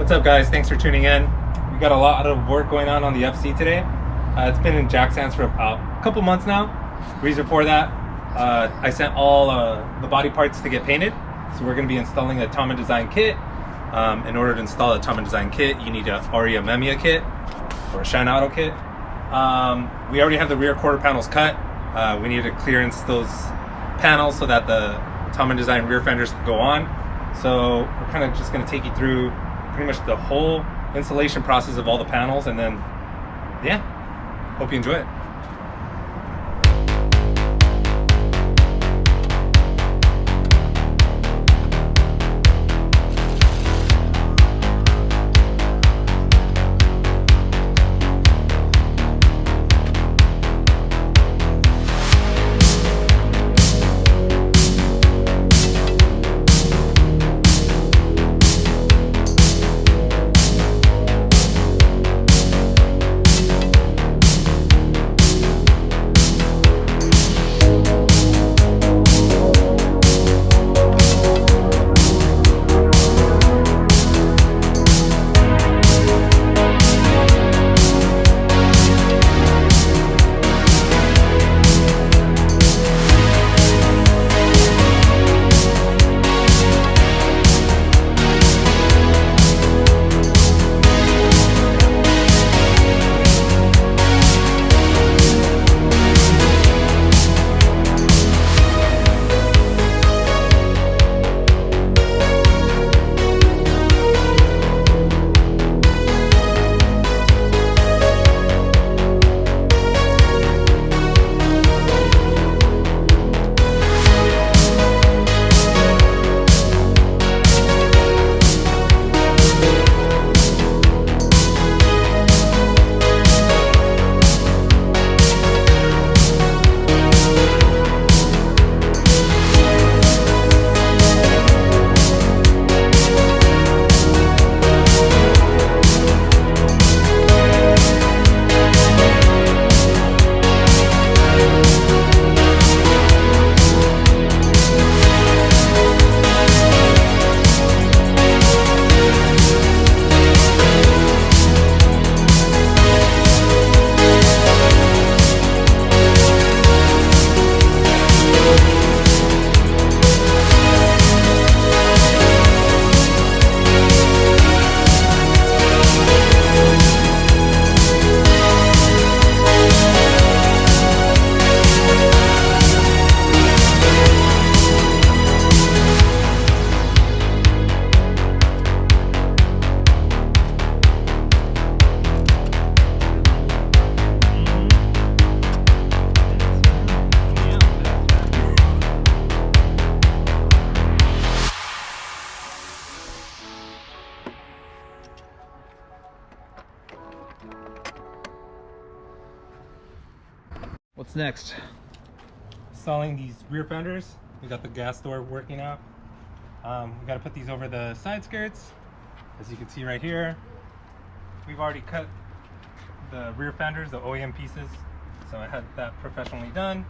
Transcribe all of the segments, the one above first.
What's up, guys? Thanks for tuning in. We got a lot of work going on the FC today. It's been in jack stands for about a couple months now. Reason for that, I sent all the body parts to get painted. So we're going to be installing a Tamon Design kit. In order to install a Tamon Design kit, you need a REM EMEA kit or a Shine Auto kit. We already have the rear quarter panels cut. We need to clearance those panels so that the Tamon Design rear fenders can go on. So we're kind of just going to take you through pretty much the whole installation process of all the panels, and then yeah, hope you enjoy it. What's next? Installing these rear fenders. We got the gas door working out. We got to put these over the side skirts. As you can see right here, we've already cut the rear fenders, the OEM pieces. So I had that professionally done.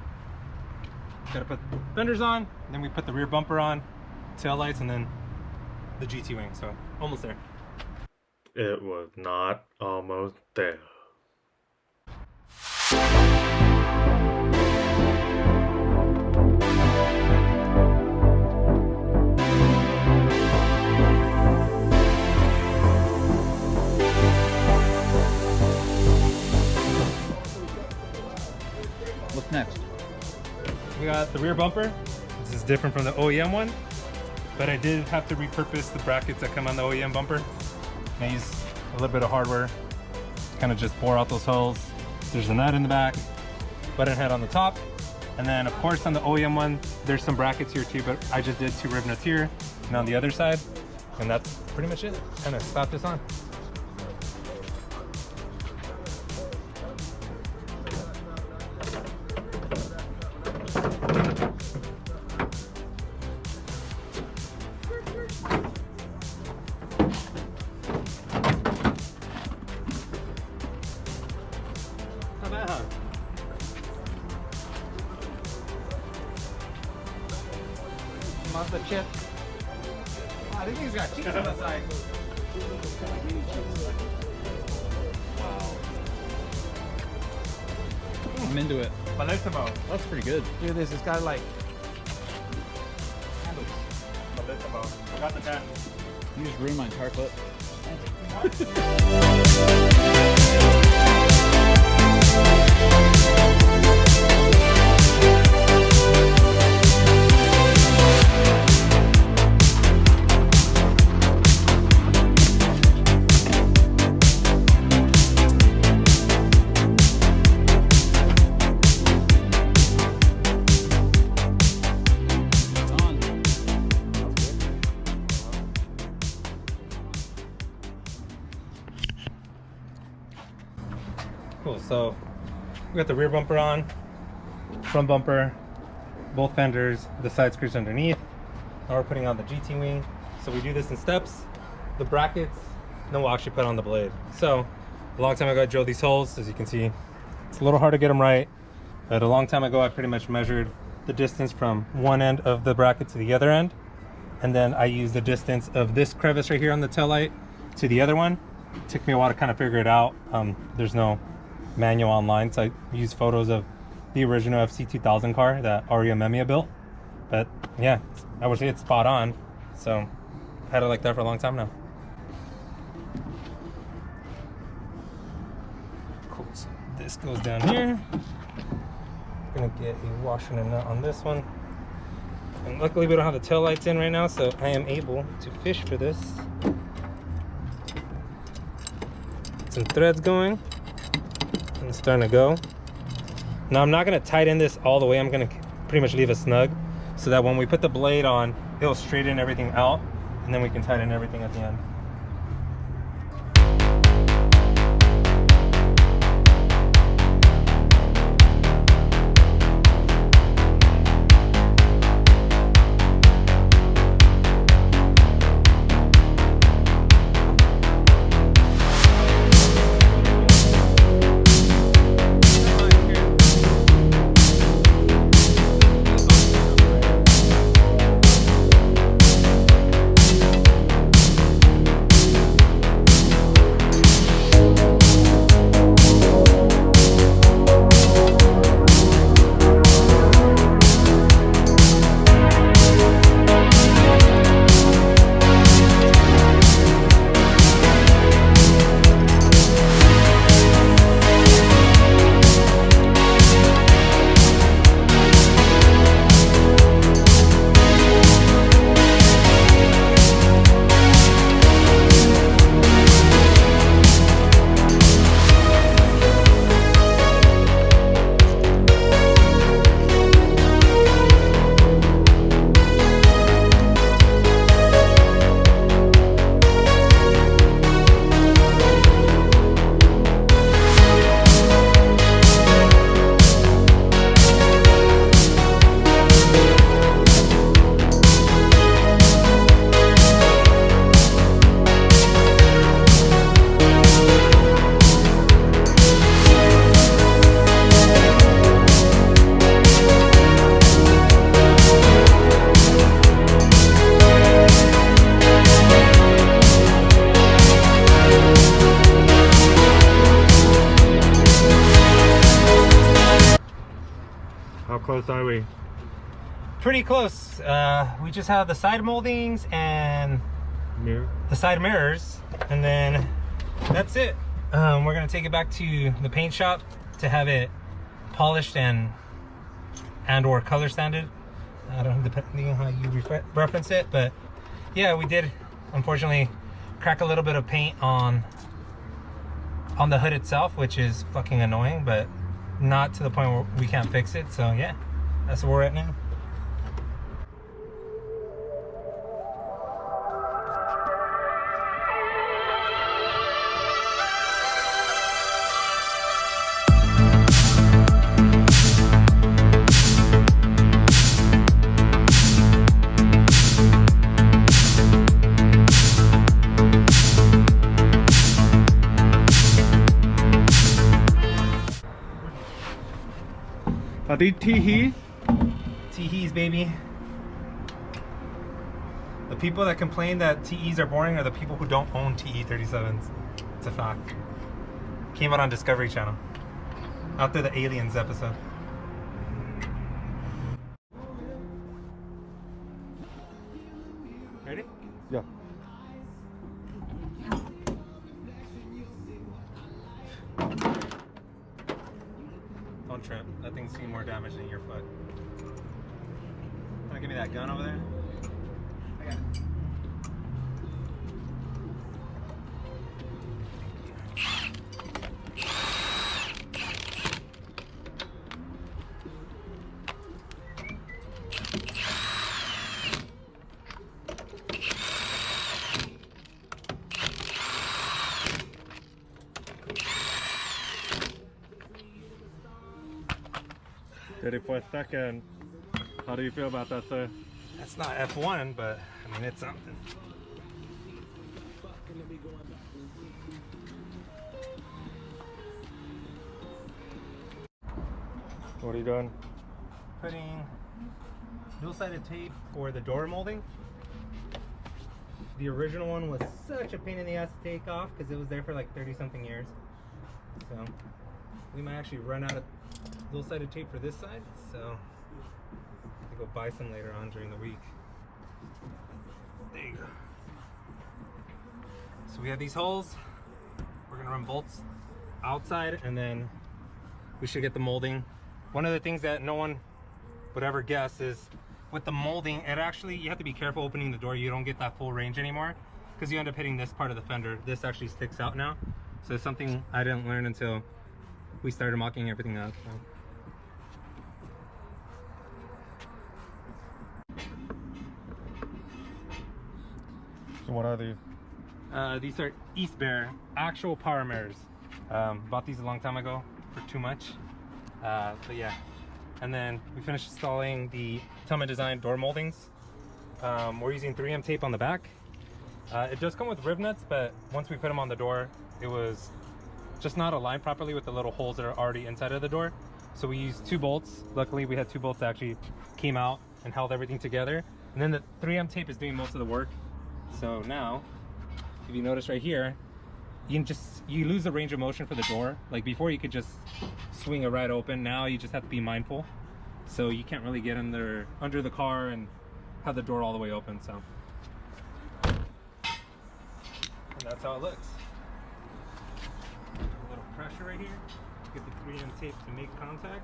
Got to put the fenders on, then we put the rear bumper on, tail lights, and then the GT wing. So almost there. It was not almost there. What's next? We got the rear bumper. This is different from the OEM one, but I did have to repurpose the brackets that come on the OEM bumper. I used a little bit of hardware to kind of just bore out those holes. There's a nut in the back, button head on the top, and then of course on the OEM one there's some brackets here too, but I just did 2 rib nuts here and on the other side, and that's pretty much it. Kind of slap this on. Mazda chip. Wow, these things got cheeks on the side. I'm into it. Bellissimo. That's pretty good. Look at this. It's got like handles. Bellissimo. Got the pen. You just ruined my entire clip. Cool, so we got the rear bumper on, front bumper, both fenders, the side skirts underneath. Now we're putting on the GT wing. So we do this in steps. The brackets, then we'll actually put on the blade. So a long time ago I drilled these holes. As you can see, it's a little hard to get them right, but a long time ago I pretty much measured the distance from one end of the bracket to the other end, and then I used the distance of this crevice right here on the taillight to the other one. It took me a while to kind of figure it out. There's no manual online, so I used photos of the original FC2000 car that Aria Memia built. But yeah, I would say it's spot on. So I've had it like that for a long time now. Cool, so this goes down here. Gonna get a washer and a nut on this one. And luckily we don't have the tail lights in right now, so I am able to fish for this. Get some threads going. And it's starting to go. Now I'm not gonna tighten this all the way. I'm gonna pretty much leave it snug so that when we put the blade on, it'll straighten everything out, and then we can tighten everything at the end. How close are we? Pretty close. We just have the side moldings and Mirror? the side mirrors, and then that's it. We're gonna take it back to the paint shop to have it polished and or color sanded. I don't know, depending on how you reference it, but yeah, we did unfortunately crack a little bit of paint on the hood itself, which is fucking annoying, but not to the point where we can't fix it. So yeah, that's where we're at now. Are these teehee? Teehees, baby. The people that complain that TEs are boring are the people who don't own TE 37s. It's a fact. Came out on Discovery Channel. After the Aliens episode. Ready? Yeah. Don't trip. That thing's seen more damage than your foot. Wanna give me that gun over there? I got it. Did it for a second. How do you feel about that, sir? That's not F1, but I mean, it's something. What are you doing? Putting dual-sided tape for the door molding. The original one was such a pain in the ass to take off because it was there for like 30-something years. So we might actually run out of dual-sided tape for this side. So I'll go buy some later on during the week. There you go. So we have these holes. We're gonna run bolts outside, and then we should get the molding. One of the things that no one would ever guess is with the molding, it actually, you have to be careful opening the door. You don't get that full range anymore because you end up hitting this part of the fender. This actually sticks out now. So it's something I didn't learn until we started mocking everything up. So what are these? These are East Bear actual power mirrors. Bought these a long time ago for too much. But yeah. And then we finished installing the Tamon Design door moldings. We're using 3M tape on the back. It does come with rib nuts, but once we put them on the door, it was just not aligned properly with the little holes that are already inside of the door. So we used 2 bolts. Luckily, we had 2 bolts that actually came out and held everything together. And then the 3M tape is doing most of the work. So now, if you notice right here, you lose the range of motion for the door. Like before, you could just swing it right open. Now you just have to be mindful. So you can't really get under the car and have the door all the way open. So, and that's how it looks. A little pressure right here. Get the 3M tape to make contact.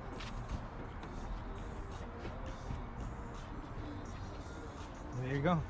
And there you go.